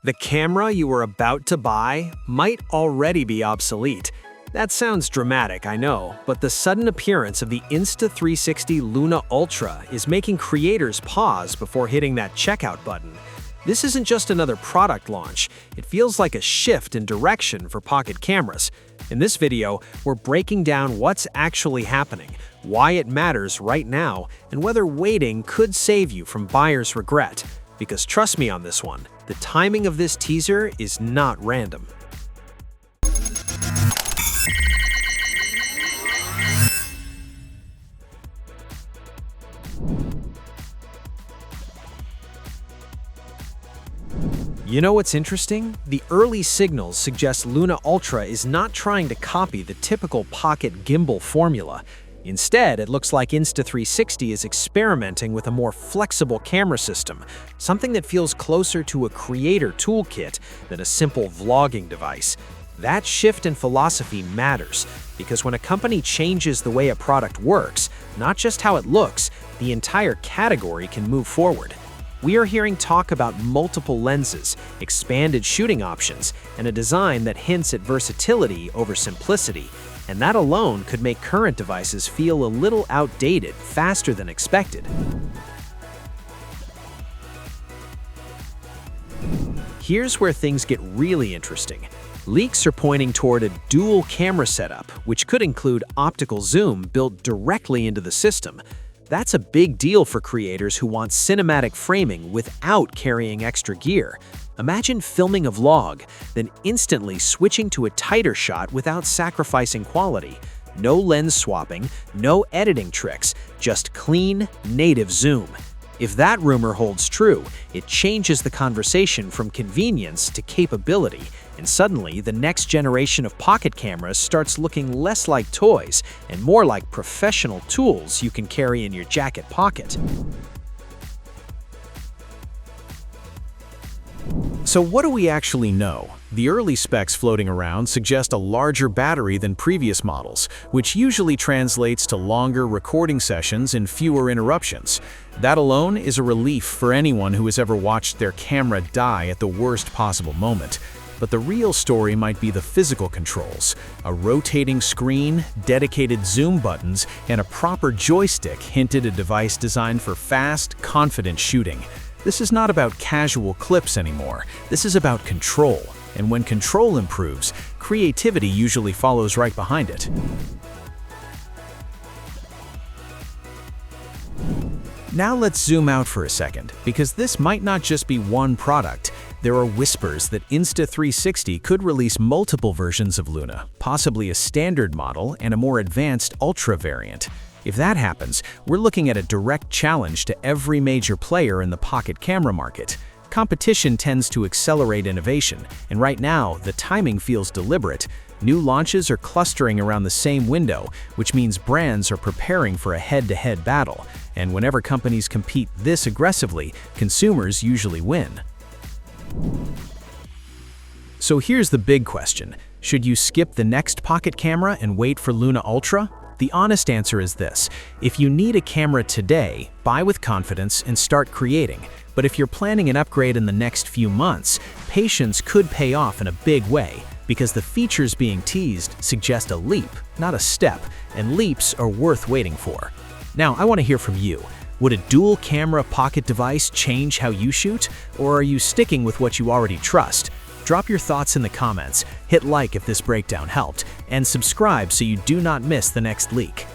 The camera you were about to buy might already be obsolete. That sounds dramatic, I know, but the sudden appearance of the Insta360 Luna Ultra is making creators pause before hitting that checkout button. This isn't just another product launch, it feels like a shift in direction for pocket cameras. In this video, we're breaking down what's actually happening, why it matters right now, and whether waiting could save you from buyer's regret. Because trust me on this one, the timing of this teaser is not random. You know what's interesting? The early signals suggest Luna Ultra is not trying to copy the typical pocket gimbal formula. Instead, it looks like Insta360 is experimenting with a more flexible camera system, something that feels closer to a creator toolkit than a simple vlogging device. That shift in philosophy matters, because when a company changes the way a product works, not just how it looks, the entire category can move forward. We are hearing talk about multiple lenses, expanded shooting options, and a design that hints at versatility over simplicity. And that alone could make current devices feel a little outdated faster than expected. Here's where things get really interesting. Leaks are pointing toward a dual camera setup, which could include optical zoom built directly into the system. That's a big deal for creators who want cinematic framing without carrying extra gear. Imagine filming a vlog, then instantly switching to a tighter shot without sacrificing quality. No lens swapping, no editing tricks, just clean, native zoom. If that rumor holds true, it changes the conversation from convenience to capability, and suddenly the next generation of pocket cameras starts looking less like toys and more like professional tools you can carry in your jacket pocket. So what do we actually know? The early specs floating around suggest a larger battery than previous models, which usually translates to longer recording sessions and fewer interruptions. That alone is a relief for anyone who has ever watched their camera die at the worst possible moment. But the real story might be the physical controls. A rotating screen, dedicated zoom buttons, and a proper joystick hint at a device designed for fast, confident shooting. This is not about casual clips anymore. This is about control. And when control improves, creativity usually follows right behind it. Now let's zoom out for a second, because this might not just be one product. There are whispers that Insta360 could release multiple versions of Luna, possibly a standard model and a more advanced Ultra variant. If that happens, we're looking at a direct challenge to every major player in the pocket camera market. Competition tends to accelerate innovation, and right now, the timing feels deliberate. New launches are clustering around the same window, which means brands are preparing for a head-to-head battle. And whenever companies compete this aggressively, consumers usually win. So here's the big question. Should you skip the next pocket camera and wait for Luna Ultra? The honest answer is this. If you need a camera today, buy with confidence and start creating. But if you're planning an upgrade in the next few months, patience could pay off in a big way, because the features being teased suggest a leap, not a step, and leaps are worth waiting for. Now, I want to hear from you. Would a dual camera pocket device change how you shoot, or are you sticking with what you already trust? Drop your thoughts in the comments, hit like if this breakdown helped, and subscribe so you do not miss the next leak.